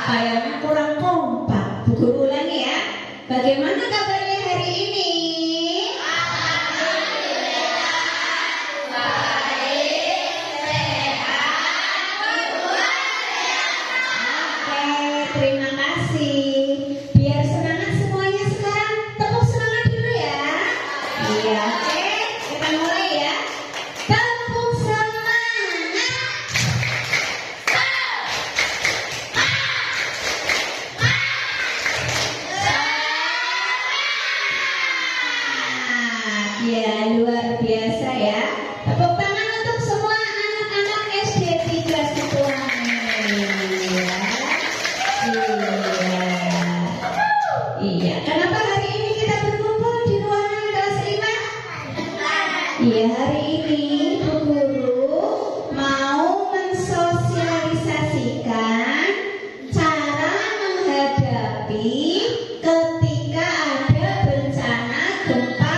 Kayaknya kurang kompak. Bu Guru ulangi ya. Bagaimana kabarnya hari ini? Terima kasih. Biar semangat semuanya sekarang, tepuk semangat dulu ya. Iya, oke. Kita mulai ya. Tepuk semangat. Ya, luar biasa ya. Tepuk tangan untuk semua anak-anak SD 3 Situangin. Iya, kenapa hari ini kita berkumpul di ruangan kelas 5? Iya, hari ini Bu Guru mau mensosialisasikan cara menghadapi ketika ada bencana gempa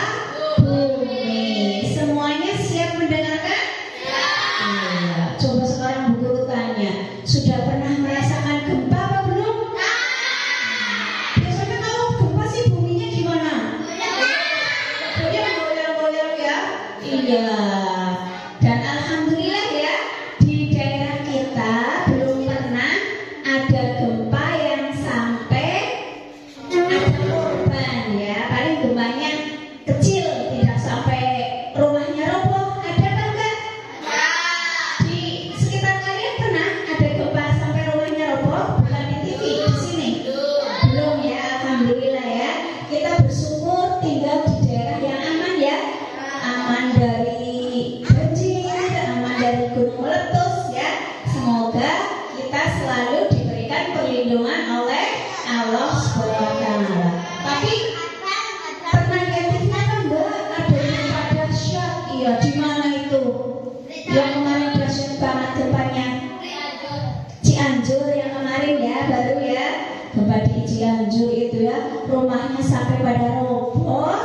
bumi. Semuanya siap mendengarkan? Iya, coba sekarang Bu Guru tanya, sudah pernah merasakan gempa apa belum? Biasanya kalau gempa sih buminya gimana? Goyang-goyang ya? Iya. Dan alhamdulillah ya, di daerah kita belum pernah ada gempa yang sampai ada korban ya. Paling gempanya kecil, tidak sampai rumahnya roboh. Ada apa enggak? Di sekitar kalian pernah ada gempa sampai rumahnya roboh? Bukan di TV, di sini? Belum ya, alhamdulillah ya. Kita bersyukur tinggal di daerah yang aman ya. Aman dari banjir, aman dari gunung meletus ya. Semoga kita selalu diberikan perlindungan oleh Allah SWT. Tapi pernah lihat TV kan Mbak, ada gempa dahsyat. Iya, di mana itu? Yang kemarin dahsyat banget gempanya. Cianjur yang kemarin ya, baru ya. Gempa di Cianjur itu ya, rumahnya sampai pada roboh,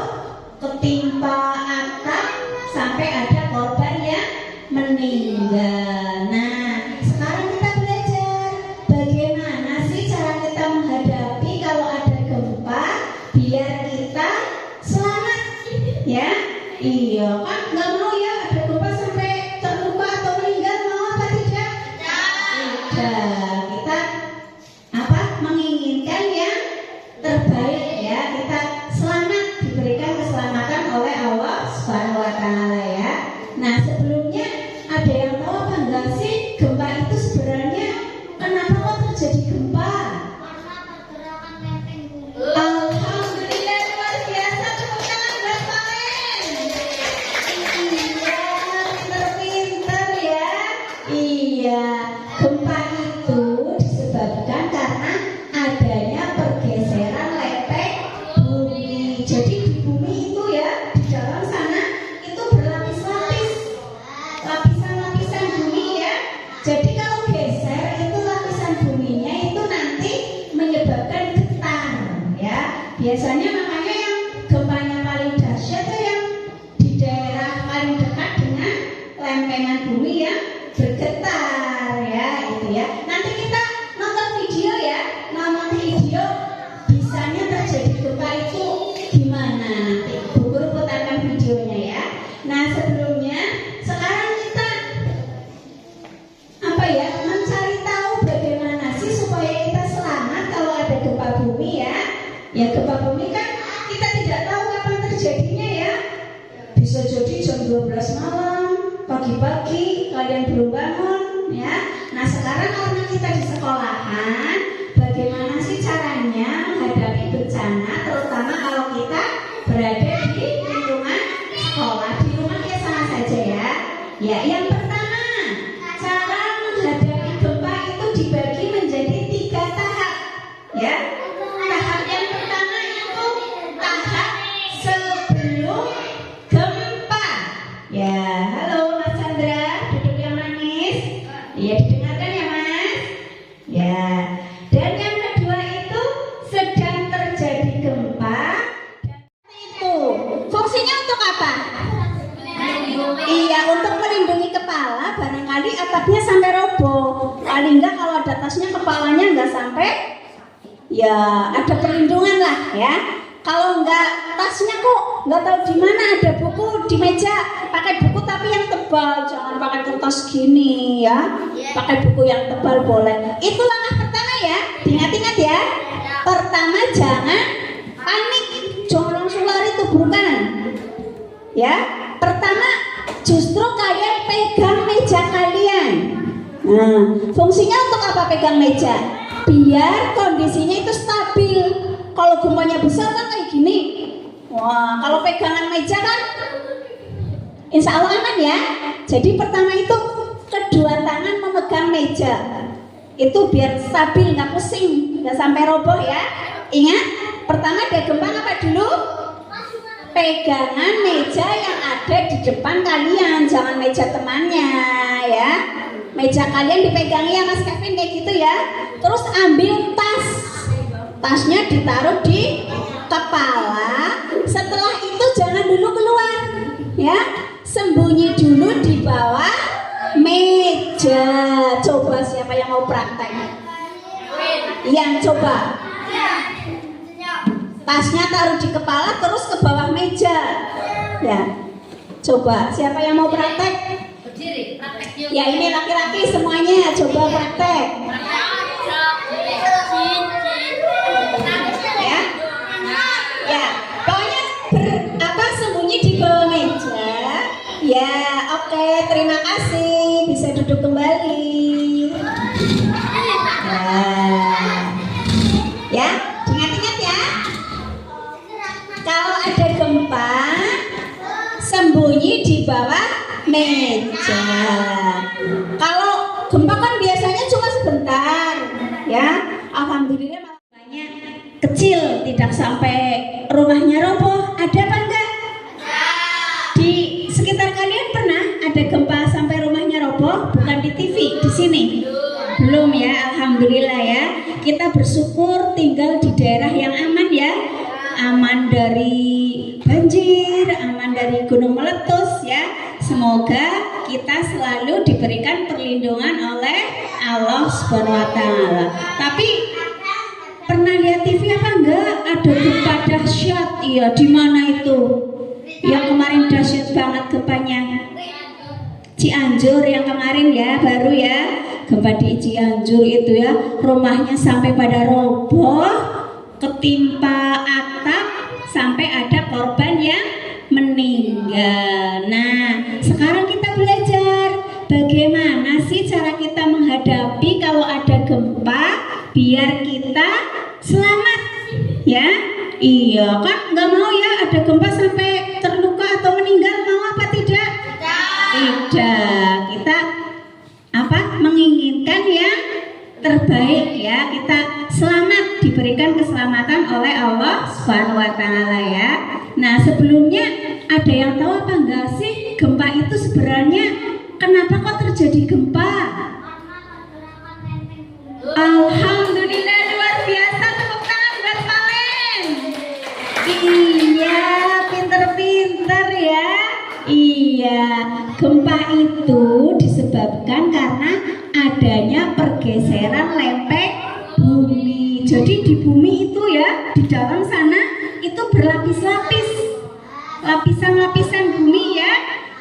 ketimpa atap, sampai ada korban yang meninggal. Nah, sekarang kita belajar bagaimana sih cara kita menghadapi kalau ada gempa biar kita selamat ya. Iya kan, nggak mau ya ada gempa sampai terluka atau meninggal, mau apa tidak? Tidak. Kita apa? Menginginkan yang terbaik ya. Kita selamat, diberikan keselamatan oleh Allah Subhanahu wa taala ya. Nah, sebelumnya ada yang tahu apa enggak sih gempa itu sebenarnya kenapa kok terjadi gempa? Alhamdulillah, luar biasa, tepuk tangan buat kalian. Iya, pinter-pinter ya. Iya, gempa itu disebabkan karena adanya pergeseran lepek bumi. Jadi di bumi itu ya, di dalam sana itu berlapis-lapis, lapisan-lapisan bumi ya. Jadi kalau geser itu lapisan buminya itu nanti menyebabkan getar ya. Biasanya makanya yang gempanya paling dahsyat itu yang di daerah paling dekat dengan lempengan bumi yang bergetar ya, itu ya. Nanti kita nonton video ya, nonton video bisanya terjadi gempa itu gimana, nanti Bu Guru putarkan videonya ya. Nah, sebelumnya sekarang kita apa ya, mencari tahu bagaimana sih supaya kita selamat kalau ada gempa bumi ya. Ya, gempa bumi kan kita tidak tahu kapan terjadinya ya. Bisa jadi jam 12 malam, pagi-pagi kalian belum bangun ya. Nah, sekarang karena kita di sekolahan, bagaimana sih caranya menghadapi bencana, terutama kalau kita berada di lingkungan sekolah. Di rumah ya sama saja ya. Ya, yang pertama, cara menghadapi gempa itu dibagi menjadi 3 tahap ya. Tahap yang pertama itu tahap sebelum gempa. Ya, halo Mas Chandra, duduk yang manis. Iya, didengarkan ya Mas. Ya, paling enggak kalau ada tasnya kepalanya enggak sampai, ya ada perlindungan lah ya. Kalau enggak tasnya kok enggak tahu di mana ada buku di meja, pakai buku tapi yang tebal, jangan pakai kertas gini ya. Pakai buku yang tebal boleh. Itu langkah pertama ya, ingat-ingat ya. Pertama jangan panik, jangan langsung lari tubuhkan. Ya, pertama justru kalian pegang meja kalian. Nah, fungsinya untuk apa pegang meja? Biar kondisinya itu stabil. Kalau gempanya besar kan kayak gini. Wah, kalau pegangan meja kan insya Allah aman ya. Jadi pertama itu kedua tangan memegang meja. Itu biar stabil, nggak pusing, nggak sampai roboh ya. Ingat, pertama ada gempa apa dulu? Pegangan meja yang ada di depan kalian, jangan meja temannya ya. Meja kalian dipegangi ya Mas Kevin kayak gitu ya. Terus ambil tas, tasnya ditaruh di kepala. Setelah itu jangan dulu keluar ya, sembunyi dulu di bawah meja. Coba siapa yang mau praktek? Yang coba. Tasnya taruh di kepala terus ke bawah meja. Ya. Coba siapa yang mau praktek? Ya ini laki-laki semuanya coba praktek. Ya. Ya, pokoknya sembunyi di bawah meja. Ya, oke, terima kasih. Bisa duduk kembali. Ya, ingat-ingat ya. Kalau ada gempa, sembunyi di bawah meja. Kalau gempa kan biasanya cuma sebentar, ya. Alhamdulillah makanya kecil, tidak sampai rumahnya roboh. Ada apa enggak? Di sekitar kalian pernah ada gempa sampai rumahnya roboh? Bukan di TV, di sini? Belum ya, alhamdulillah ya. Kita bersyukur tinggal di daerah yang aman ya. Aman dari banjir, aman dari gunung meletus ya. Semoga kita selalu diberikan perlindungan oleh Allah Subhanahu wa taala. Tapi pernah lihat TV apa enggak? Ada gempa dahsyat. Iya, di mana itu? Yang kemarin dahsyat banget gempanya. Cianjur yang kemarin ya, baru ya. Gempa di Cianjur itu ya, rumahnya sampai pada roboh, ketimpa atap, sampai ada korban yang meninggal. Nah, sekarang kita belajar bagaimana sih cara kita menghadapi kalau ada gempa biar kita selamat ya. Iya kan, nggak mau ya ada gempa sampai terluka atau meninggal, mau apa tidak? Tidak. Kita menginginkan yang terbaik ya, kita selamat, diberikan keselamatan oleh Allah Subhanahu wa taala ya. Nah, sebelumnya ada yang tahu apa enggak sih gempa itu sebenarnya kenapa kok terjadi gempa? Alhamdulillah, luar biasa, tepuk tangan buat Valen. Iya, pinter-pinter ya. Iya, gempa itu disebabkan karena adanya pergeseran lempeng bumi. Jadi di bumi itu ya, di dalam sana itu berlapis-lapis, lapisan-lapisan bumi ya.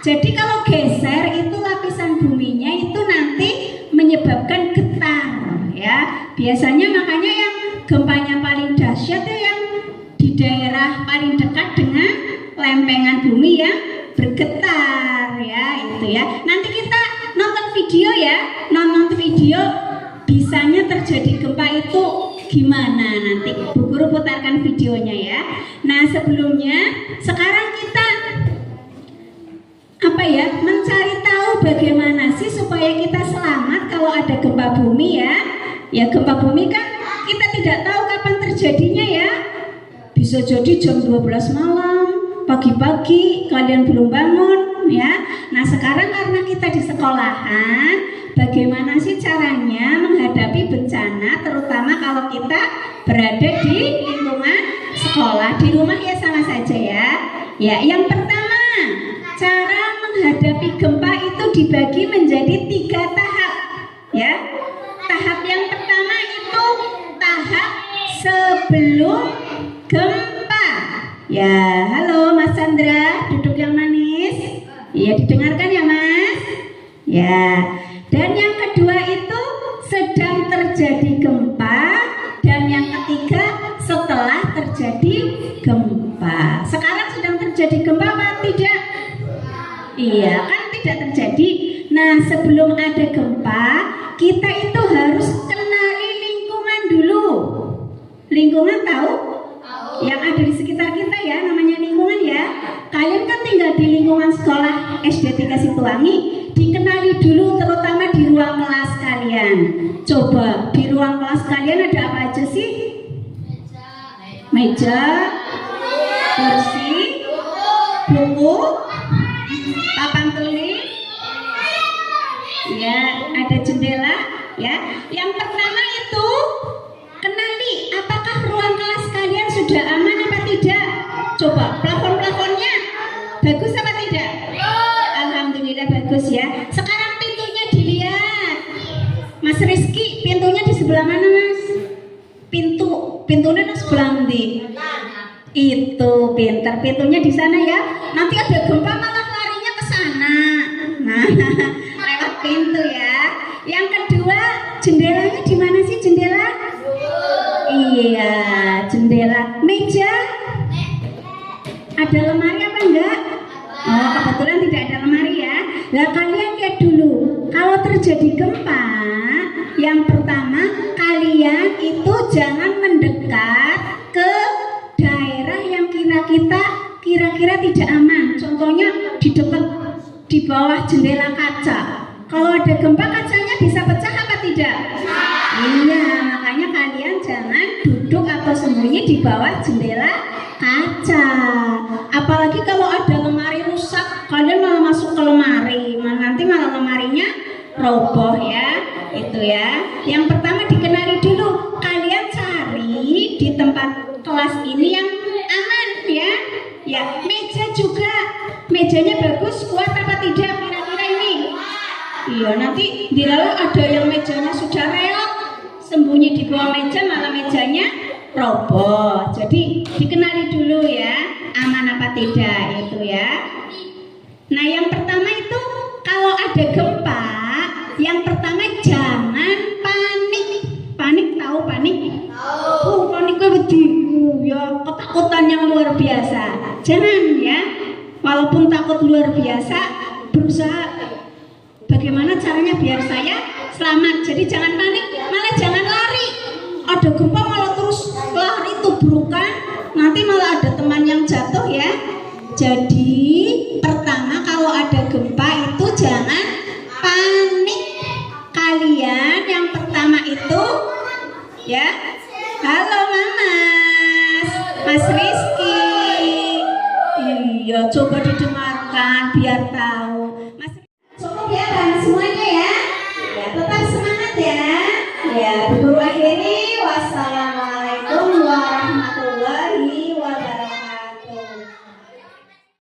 Jadi kalau geser itu lapisan buminya itu nanti menyebabkan getar ya. Biasanya makanya yang gempanya paling dahsyat ya yang di daerah paling dekat dengan lempengan bumi yang bergetar ya, itu ya. Nanti kita nonton video ya, nonton video bisanya terjadi gempa itu gimana, nanti Bu Guru putarkan videonya ya. Nah, sebelumnya sekarang kita mencari tahu bagaimana sih supaya kita selamat kalau ada gempa bumi ya. Ya, gempa bumi kan kita tidak tahu kapan terjadinya ya. Bisa jadi jam 12 malam, pagi-pagi kalian belum bangun ya. Nah, sekarang karena kita di sekolahan, bagaimana sih caranya menghadapi bencana, terutama kalau kita berada di lingkungan sekolah. Di rumah ya sama saja ya. Ya, yang pertama, cara menghadapi gempa itu dibagi menjadi 3 tahap ya. Ya. Dan yang kedua itu sedang terjadi gempa, dan yang ketiga setelah terjadi gempa. Sekarang sedang terjadi gempa apa tidak? Iya, kan tidak terjadi. Nah, sebelum ada gempa, kita itu harus kenali lingkungan dulu. Lingkungan tahu? Yang ada di sekitar kita ya, namanya lingkungan ya. Kalian kan tinggal di lingkungan sekolah SD 3 Situwangi. Dikenali dulu terutama di ruang kelas kalian. Coba di ruang kelas kalian ada apa aja sih? Meja, kursi, buku, papan tulis, ya, ada jendela, ya. Yang pertama itu kenali apakah ruang kelas kalian sudah aman apa tidak. Coba plafon-plafonnya bagus apa tidak? Alhamdulillah bagus ya. Sekarang pintunya dilihat, Mas Rizky, pintunya di sebelah mana Mas? Pintunya di sebelah nanti. Itu pintar, pintunya di sana ya. Nanti ada gempa malah larinya ke sana. Nah, lewat pintu ya. Yang kedua, jendelanya di mana sih jendela? Iya, jendela. Meja? Ada lemari apa enggak? Oh, kebetulan tidak ada lemari ya. Nah, kalian lihat dulu. Kalau terjadi gempa, yang pertama kalian itu jangan mendekat ke daerah yang kira-kira tidak aman. Contohnya di dekat, di bawah jendela kaca. Kalau ada gempa kacanya bisa pecah apa tidak? Iya, makanya kalian jangan duduk atau sembunyi di bawah jendela kaca. Apalagi kalau ada lemari rusak, kalian malah masuk ke lemari, nanti malah lemarinya roboh ya. Itu ya. Yang pertama dikenali dulu. Kalian cari di tempat kelas ini yang aman ya. Ya, meja juga. Mejanya bagus, kuat apa tidak kira-kira ini? Iya, nanti di lalu ada yang mejanya sudah reot, sembunyi di bawah meja malah mejanya roboh. Jadi dikenali dulu ya, aman apa tidak itu ya. Nah, yang pertama itu kalau ada gempa, yang pertama jangan panik. Panik tahu panik? Panik wedi ya, ketakutan yang luar biasa. Jangan ya. Walaupun takut luar biasa, berusaha bagaimana caranya biar saya selamat. Jadi jangan panik, malah jangan lari. Ada gempa malah terus lari tubrukan, nanti malah ada teman yang jatuh ya. Jadi pertama kalau ada gempa itu jangan panik. Kalian yang pertama itu ya. Halo Mas Rizky. Iya, coba didengarkan biar tahu.